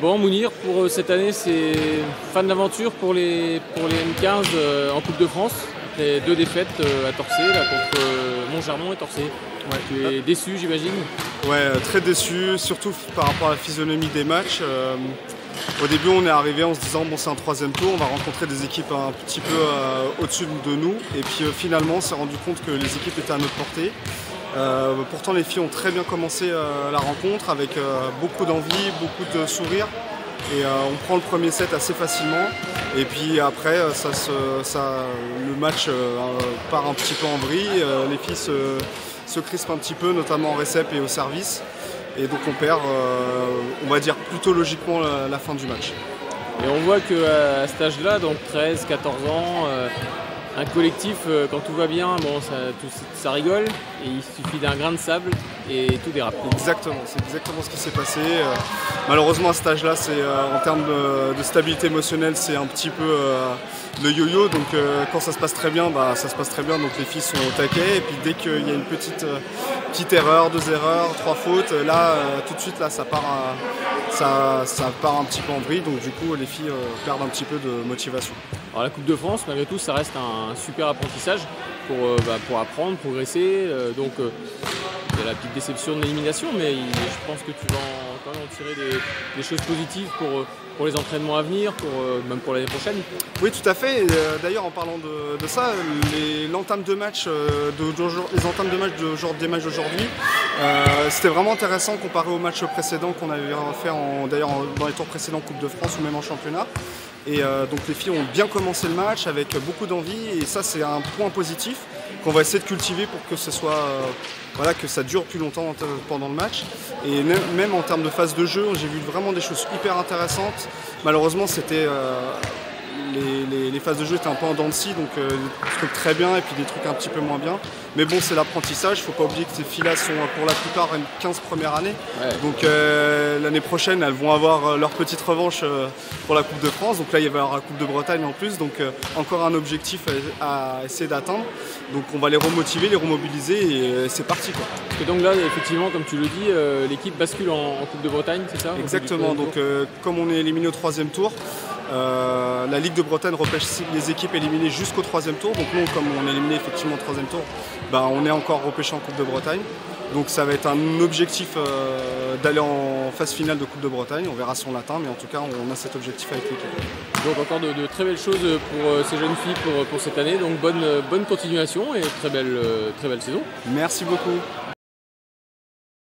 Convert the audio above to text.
Bon, Mounir, pour cette année, c'est fin de l'aventure pour les M15 en Coupe de France. Après 2 défaites à Torçay, là, contre Montgermont et Torçay. Ouais, tu es déçu, j'imagine? Ouais, très déçu, surtout par rapport à la physionomie des matchs. Au début, on est arrivé en se disant bon, c'est un 3e tour, on va rencontrer des équipes un petit peu au-dessus de nous. Et puis finalement, on s'est rendu compte que les équipes étaient à notre portée. Pourtant, les filles ont très bien commencé la rencontre avec beaucoup d'envie, beaucoup de sourires. Et on prend le premier set assez facilement. Et puis après, le match part un petit peu en vrille. Les filles se crispent un petit peu, notamment en récep et au service. Et donc on perd, on va dire plutôt logiquement la fin du match. Et on voit qu'à cet âge-là, donc 13, 14 ans, un collectif, quand tout va bien, bon, ça rigole, et il suffit d'un grain de sable et tout dérape. Exactement, c'est exactement ce qui s'est passé. Malheureusement, à cet âge-là, en termes de stabilité émotionnelle, c'est un petit peu le yo-yo. Donc quand ça se passe très bien, ça se passe très bien, donc les filles sont au taquet. Et puis dès qu'il y a une petite erreur, 2 erreurs, 3 fautes, là, tout de suite, là, ça part un petit peu en vrille. Donc du coup, les filles perdent un petit peu de motivation. Alors la Coupe de France, malgré tout, ça reste un super apprentissage pour apprendre, progresser. Donc il y a la petite déception de l'élimination, mais je pense que tu vas quand même en tirer des choses positives pour les entraînements à venir, même pour l'année prochaine. Oui, tout à fait. D'ailleurs, en parlant de ça, l'entame de match des matchs d'aujourd'hui, c'était vraiment intéressant comparé aux matchs précédents qu'on avait fait d'ailleurs dans les tours précédents Coupe de France ou même en championnat. Et donc les filles ont bien commencé le match avec beaucoup d'envie, et ça c'est un point positif qu'on va essayer de cultiver pour que que ça dure plus longtemps pendant le match. Et même en termes de phase de jeu, j'ai vu vraiment des choses hyper intéressantes. Malheureusement, c'était les phases de jeu étaient un peu en dents de scie, donc des trucs très bien et puis des trucs un petit peu moins bien. Mais bon, c'est l'apprentissage, il ne faut pas oublier que ces filles-là sont pour la plupart une 15 première année. Ouais. Donc l'année prochaine, elles vont avoir leur petite revanche pour la Coupe de France. Donc là, il va y avoir la Coupe de Bretagne en plus, donc encore un objectif à essayer d'atteindre. Donc on va les remotiver, les remobiliser et c'est parti, quoi. Et donc là, effectivement, comme tu le dis, l'équipe bascule en Coupe de Bretagne, c'est ça? Exactement, donc comme on est éliminé au 3e tour, la Ligue de Bretagne repêche les équipes éliminées jusqu'au 3e tour. Donc nous, comme on est éliminé effectivement au 3e tour, on est encore repêché en Coupe de Bretagne. Donc ça va être un objectif d'aller en phase finale de Coupe de Bretagne. On verra si on l'atteint, mais en tout cas, on a cet objectif avec l'équipe. Donc encore de très belles choses pour ces jeunes filles pour cette année. Donc bonne continuation et très belle saison. Merci beaucoup.